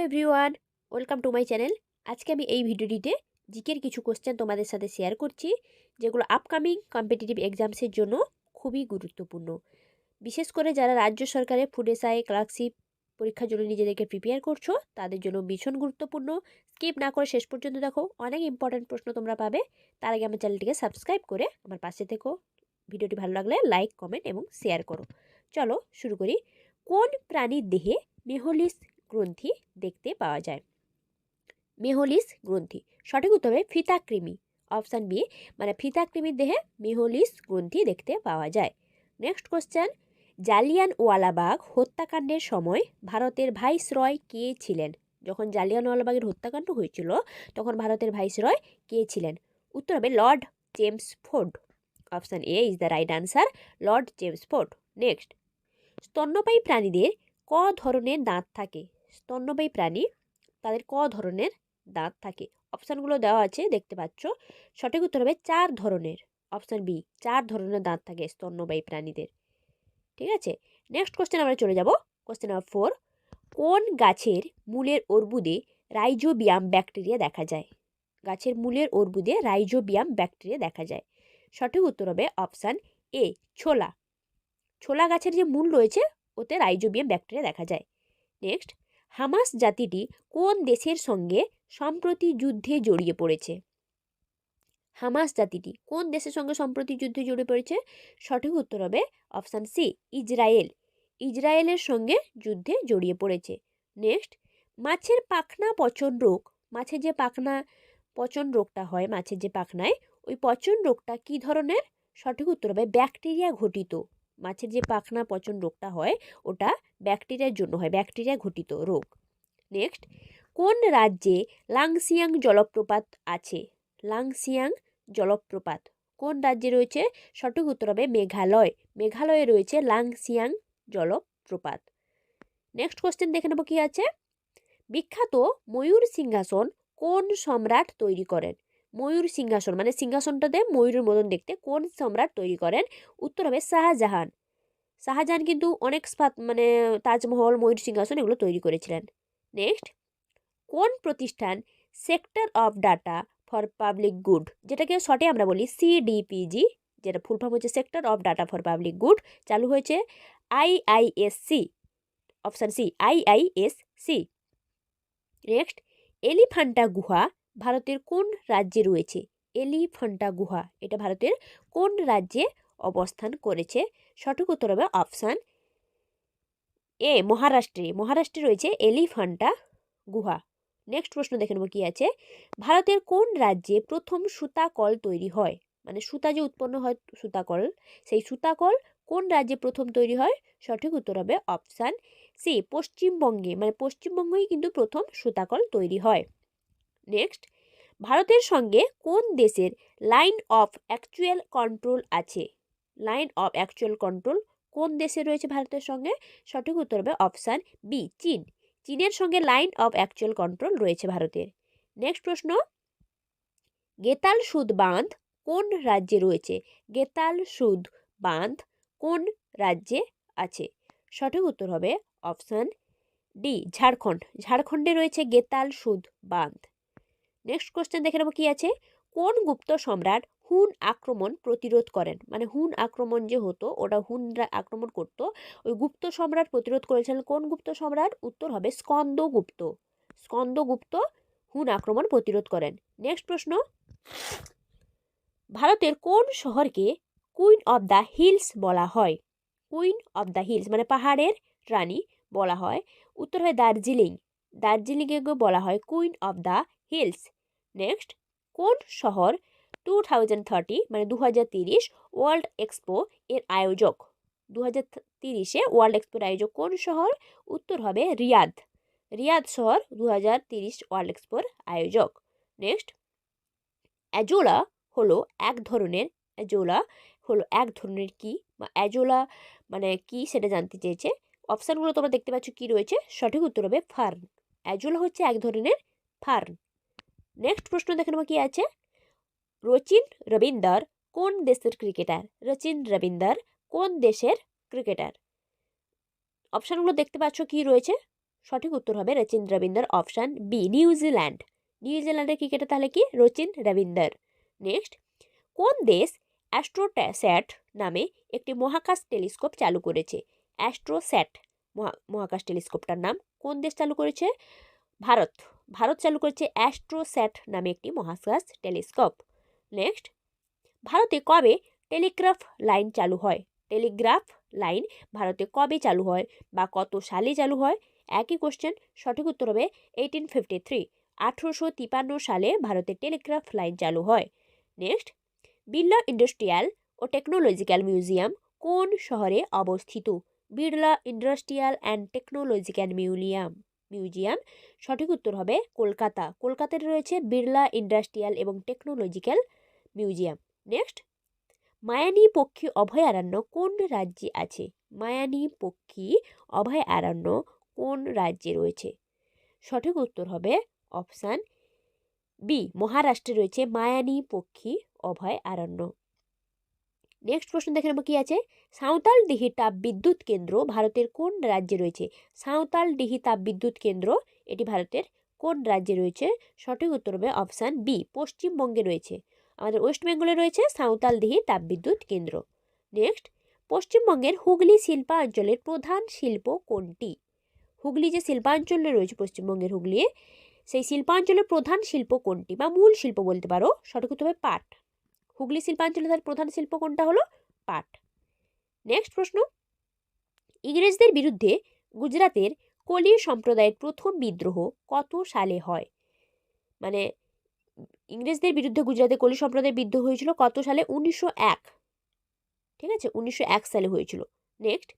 Everyone, welcome to my channel. আজকে আমি এই ভিডিওটিতে জিকের কিছু কোশ্চেন তোমাদের সাথে শেয়ার করছি, যেগুলো আপকামিং কম্পিটিটিভ এক্সামসের জন্য খুবই গুরুত্বপূর্ণ। বিশেষ করে যারা রাজ্য সরকারের ফুড এসআই ক্লার্কশিপ পরীক্ষার জন্য নিজেদেরকে প্রিপেয়ার করছো, তাদের জন্য ভীষণ গুরুত্বপূর্ণ। স্কিপ না করে শেষ পর্যন্ত দেখো, অনেক ইম্পর্ট্যান্ট প্রশ্ন তোমরা পাবে। তার আগে আমার চ্যানেলটিকে সাবস্ক্রাইব করে আমার পাশে থেকো। ভিডিওটি ভালো লাগলে লাইক, কমেন্ট এবং শেয়ার করো। চলো শুরু করি। কোন প্রাণীর দেহে মেহলিস গ্রন্থি দেখতে পাওয়া যায়? মেহলিস গ্রন্থি সঠিক উত্তর হবে ফিতাকৃমি। অপশান বি, মানে ফিতাকৃমির দেহে মেহলিস গ্রন্থি দেখতে পাওয়া যায়। নেক্সট কোশ্চেন, জালিয়ানওয়ালাবাগ হত্যাকাণ্ডের সময় ভারতের ভাইসরয় কে ছিলেন? যখন জালিয়ানওয়ালাবাগের হত্যাকাণ্ড হয়েছিল তখন ভারতের ভাইসরয় কে ছিলেন? উত্তর হবে Lord Chelmsford. Option A is the right answer, Lord Chelmsford. Next, স্তন্যপায়ী প্রাণীদের ক ধরনের দাঁত থাকে? স্তন্যপায়ী প্রাণী, তাদের ক ধরনের দাঁত থাকে? অপশানগুলো দেওয়া আছে, দেখতে পাচ্ছ। সঠিক উত্তর হবে 4 ধরনের। অপশান বি, 4 ধরনের দাঁত থাকে স্তন্যপায়ী প্রাণীদের। ঠিক আছে, নেক্সট কোশ্চেন আমরা চলে যাব। কোশ্চেন নাম্বার 4, কোন গাছের মূলের অর্বুদে রাইজোবিয়াম ব্যাকটেরিয়া দেখা যায়? গাছের মূলের অর্বুদে রাইজোবিয়াম ব্যাকটেরিয়া দেখা যায়। সঠিক উত্তর হবে অপশান এ, ছোলা। ছোলা গাছের যে মূল রয়েছে ওতে রাইজোবিয়াম ব্যাকটেরিয়া দেখা যায়। নেক্সট, হামাস জাতিটি কোন দেশের সঙ্গে সম্প্রতি যুদ্ধে জড়িয়ে পড়েছে? হামাস জাতিটি কোন দেশের সঙ্গে সম্প্রতি যুদ্ধে জড়িয়ে পড়েছে? সঠিক উত্তর হবে অপশান সি, ইসরায়েল। ইসরায়েলের সঙ্গে যুদ্ধে জড়িয়ে পড়েছে। নেক্সট, মাছের পাখনা পচন রোগ, মাছের যে পাখনা পচন রোগটা হয় মাছের যে পাখনায়, ওই পচন রোগটা কি ধরনের? সঠিক উত্তর হবে ব্যাকটেরিয়া ঘটিত। মাছের যে পাখনা পচন রোগটা হয় ওটা ব্যাকটেরিয়ার জন্য হয়, ব্যাকটেরিয়া ঘটিত রোগ। নেক্সট, কোন রাজ্যে লাংসিয়াং জলপ্রপাত আছে? লাংসিয়াং জলপ্রপাত কোন রাজ্যে রয়েছে? সঠিক উত্তর হবে মেঘালয়। মেঘালয়ে রয়েছে লাংসিয়াং জলপ্রপাত। নেক্সট কোশ্চেন দেখে নেবো কি আছে। বিখ্যাত ময়ূর সিংহাসন কোন সম্রাট তৈরি করেন? ময়ূর সিংহাসন, মানে সিংহাসনটাতে ময়ূরের মতন দেখতে, কোন সম্রাট তৈরি করেন? উত্তর হবে শাহজাহান। শাহজাহান কিন্তু অনেক মানে তাজমহল, ময়ূর সিংহাসন এগুলো তৈরি করেছিলেন। নেক্সট, কোন প্রতিষ্ঠান sector of data for public good, যেটাকে শর্টে আমরা বলি সিডিপিজি, যেটা ফুল ফর্ম হচ্ছে sector of data for public good, চালু হয়েছে? IISc. Option C, IISc. Next, Elephanta গুহা ভারতের কোন রাজ্যে রয়েছে? এলিফ্যান্টা গুহা এটা ভারতের কোন রাজ্যে অবস্থান করেছে? সঠিক উত্তর হবে অপশান এ, মহারাষ্ট্রে। মহারাষ্ট্রে রয়েছে এলিফ্যান্টা গুহা। নেক্সট প্রশ্ন দেখে নেব কি আছে। ভারতের কোন রাজ্যে প্রথম সুতাকল তৈরি হয়? মানে সুতা যে উৎপন্ন হয় সুতাকল, সেই সুতাকল কোন রাজ্যে প্রথম তৈরি হয়? সঠিক উত্তর হবে অপশান সি, পশ্চিমবঙ্গে। মানে পশ্চিমবঙ্গেই কিন্তু প্রথম সুতাকল তৈরি হয়। নেক্সট, ভারতের সঙ্গে কোন দেশের লাইন অফ অ্যাকচুয়াল কন্ট্রোল আছে? লাইন অফ অ্যাকচুয়াল কন্ট্রোল কোন দেশে রয়েছে ভারতের সঙ্গে? সঠিক উত্তর হবে অপশান বি, চীন। চীনের সঙ্গে লাইন অফ অ্যাকচুয়াল কন্ট্রোল রয়েছে ভারতের। নেক্সট প্রশ্ন, গেতাল সুদ বাঁধ কোন রাজ্যে রয়েছে? গেতাল সুদ বাঁধ কোন রাজ্যে আছে? সঠিক উত্তর হবে অপশান ডি, ঝাড়খণ্ড। ঝাড়খণ্ডে রয়েছে গেতাল সুদ বাঁধ। নেক্সট কোশ্চেন দেখে নেবো কি আছে। কোন গুপ্ত সম্রাট হুন আক্রমণ প্রতিরোধ করেন? মানে হুন আক্রমণ যে হতো ওটা হুনরা আক্রমণ করত, ওই গুপ্ত সম্রাট প্রতিরোধ করেছিলেন। কোন গুপ্ত সম্রাট? উত্তর হবে স্কন্দগুপ্ত। স্কন্দগুপ্ত হুন আক্রমণ প্রতিরোধ করেন। নেক্সট প্রশ্ন, ভারতের কোন শহরকে কুইন অফ দ্য হিলস বলা হয়? কুইন অফ দ্য হিলস মানে পাহাড়ের রানী বলা হয়। উত্তর হয় দার্জিলিং। দার্জিলিংকে বলা হয় queen of the hills. Next, কোন শহর 2030 মানে 2030 ওয়ার্ল্ড এক্সপো এর আয়োজক? 2030-এ ওয়ার্ল্ড এক্সপোর আয়োজক কোন শহর? উত্তর হবে রিয়াদ। রিয়াদ শহর 2030 ওয়ার্ল্ড এক্সপোর আয়োজক। নেক্সট, অ্যাজোলা হলো এক ধরনের, অ্যাজোলা হলো এক ধরনের কি, বা অ্যাজোলা মানে কি সেটা জানতে চেয়েছে। অপশানগুলো তোমরা দেখতে পাচ্ছ কি রয়েছে। সঠিক উত্তর হবে ফার্ন। অ্যাজোলা হচ্ছে এক ধরনের ফার্ন। নেক্সট প্রশ্ন দেখে নেবো কি আছে। রচিন রবীন্দার কোন দেশের ক্রিকেটার? রচিন রবীন্দার কোন দেশের ক্রিকেটার? অপশানগুলো দেখতে পাচ্ছ কি রয়েছে। সঠিক উত্তর হবে Rachin Ravindra, option B New Zealand. নিউজিল্যান্ডের ক্রিকেটার তাহলে কি রচিন রবীন্দ্র। নেক্সট, কোন দেশ অ্যাস্ট্রোস্যাট নামে একটি মহাকাশ টেলিস্কোপ চালু করেছে? অ্যাস্ট্রোস্যাট মহাকাশ টেলিস্কোপটার নাম কোন দেশ চালু করেছে? ভারত। ভারত চালু করেছে অ্যাস্ট্রোস্যাট নামে একটি মহাকাশ টেলিস্কোপ। নেক্সট, ভারতে কবে টেলিগ্রাফ লাইন চালু হয়? টেলিগ্রাফ লাইন ভারতে কবে চালু হয় বা কত সালে চালু হয়? একই কোশ্চেন, সঠিক উত্তর হবে 1853। 1853 সালে ভারতে টেলিগ্রাফ লাইন চালু হয়। নেক্সট, বিড়লা ইন্ডাস্ট্রিয়াল ও টেকনোলজিক্যাল মিউজিয়াম কোন শহরে অবস্থিত? Birla industrial and technological museum সঠিক উত্তর হবে কলকাতা। কলকাতায় রয়েছে বিড়লা ইন্ডাস্ট্রিয়াল এবং টেকনোলজিক্যাল মিউজিয়াম। নেক্সট, মায়ানী পক্ষী অভয়ারণ্য কোন রাজ্যে আছে? মায়ানী পক্ষী অভয়ারণ্য কোন রাজ্যে রয়েছে? সঠিক উত্তর হবে অপশান বি মহারাষ্ট্রে রয়েছে মায়ানী পক্ষী অভয়ারণ্য। নেক্সট প্রশ্ন দেখে নেব কি আছে। সাঁওতালডিহি তাপবিদ্যুৎ কেন্দ্র ভারতের কোন রাজ্যে রয়েছে? সাঁওতালডিহি তাপবিদ্যুৎ কেন্দ্র এটি ভারতের কোন রাজ্যে রয়েছে? সঠিক উত্তর হবে অপশান বি পশ্চিমবঙ্গে রয়েছে। আমাদের ওয়েস্ট বেঙ্গলে রয়েছে সাঁওতালডিহি তাপবিদ্যুৎ কেন্দ্র। নেক্সট, পশ্চিমবঙ্গের হুগলি শিল্পাঞ্চলের প্রধান শিল্প কোনটি? হুগলি যে শিল্পাঞ্চলে রয়েছে পশ্চিমবঙ্গের হুগলি, সেই শিল্পাঞ্চলের প্রধান শিল্প কোনটি বা মূল শিল্প বলতে পারো? সঠিক উত্তর হবে পাট। হুগলি শিল্পাঞ্চলে তার প্রধান শিল্প কোনটা হলো? পাট। নেক্সট প্রশ্ন, ইংরেজদের বিরুদ্ধে গুজরাতের কোলি সম্প্রদায়ের প্রথম বিদ্রোহ কত সালে হয়? মানে ইংরেজদের বিরুদ্ধে গুজরাতের কোলি সম্প্রদায়ের বিদ্রোহ হয়েছিল কত সালে? 1901। ঠিক আছে, 1901 সালে হয়েছিল। নেক্সট,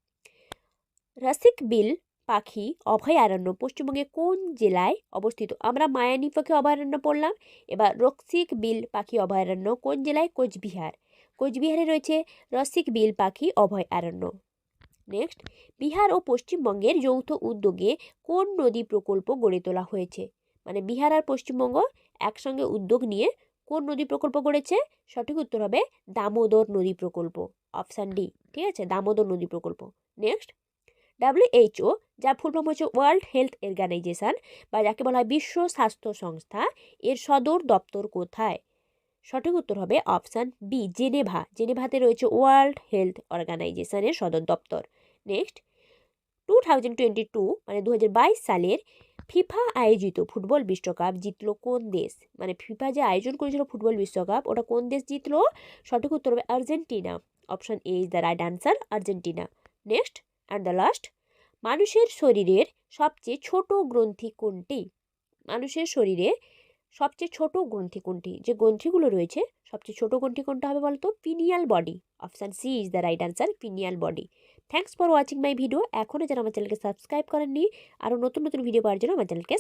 রসিক বিল পাখি অভয়ারণ্য পশ্চিমবঙ্গের কোন জেলায় অবস্থিত? আমরা মায়ানী পাখি অভয়ারণ্য পড়লাম, এবার রসিক বিল পাখি অভয়ারণ্য কোন জেলায়? কোচবিহার। কোচবিহারে রয়েছে রসিক বিল পাখি অভয়ারণ্য। নেক্সট, বিহার ও পশ্চিমবঙ্গের যৌথ উদ্যোগে কোন নদী প্রকল্প গড়ে তোলা হয়েছে? মানে বিহার আর পশ্চিমবঙ্গ একসঙ্গে উদ্যোগ নিয়ে কোন নদী প্রকল্প গড়েছে? সঠিক উত্তর হবে দামোদর নদী প্রকল্প, অপশান ডি। ঠিক আছে, দামোদর নদী প্রকল্প। নেক্সট, WHO যার ফুল ফর্ম হচ্ছে ওয়ার্ল্ড হেলথ অর্গানাইজেশন বা যাকে বলা হয় বিশ্ব স্বাস্থ্য সংস্থা, এর সদর দপ্তর কোথায়? সঠিক উত্তর হবে অপশান বি জেনেভা। জেনেভাতে রয়েছে ওয়ার্ল্ড হেলথ অর্গানাইজেশনের সদর দপ্তর। নেক্সট, 2022 মানে 2022 সালের ফিফা আয়োজিত ফুটবল বিশ্বকাপ জিতলো কোন দেশ? মানে ফিফা যে আয়োজন করেছিল ফুটবল বিশ্বকাপ, ওটা কোন দেশ জিতলো? সঠিক উত্তর হবে Argentina. Option A is the right answer, Argentina. Next and the last, মানুষের শরীরের সবচেয়ে ছোট গ্রন্থি কোনটি? মানুষের শরীরে সবচেয়ে ছোট গ্রন্থি কোনটি? যে গ্রন্থিগুলো রয়েছে সবচেয়ে ছোট গ্রন্থি কোনটা হবে বলতো? Pineal body. Option C is the right answer, pineal body. Thanks for watching my video. এখনও যারা আমার চ্যানেলকে সাবস্ক্রাইব করেননি, আরও নতুন নতুন ভিডিও পাওয়ার জন্য আমার চ্যানেলকে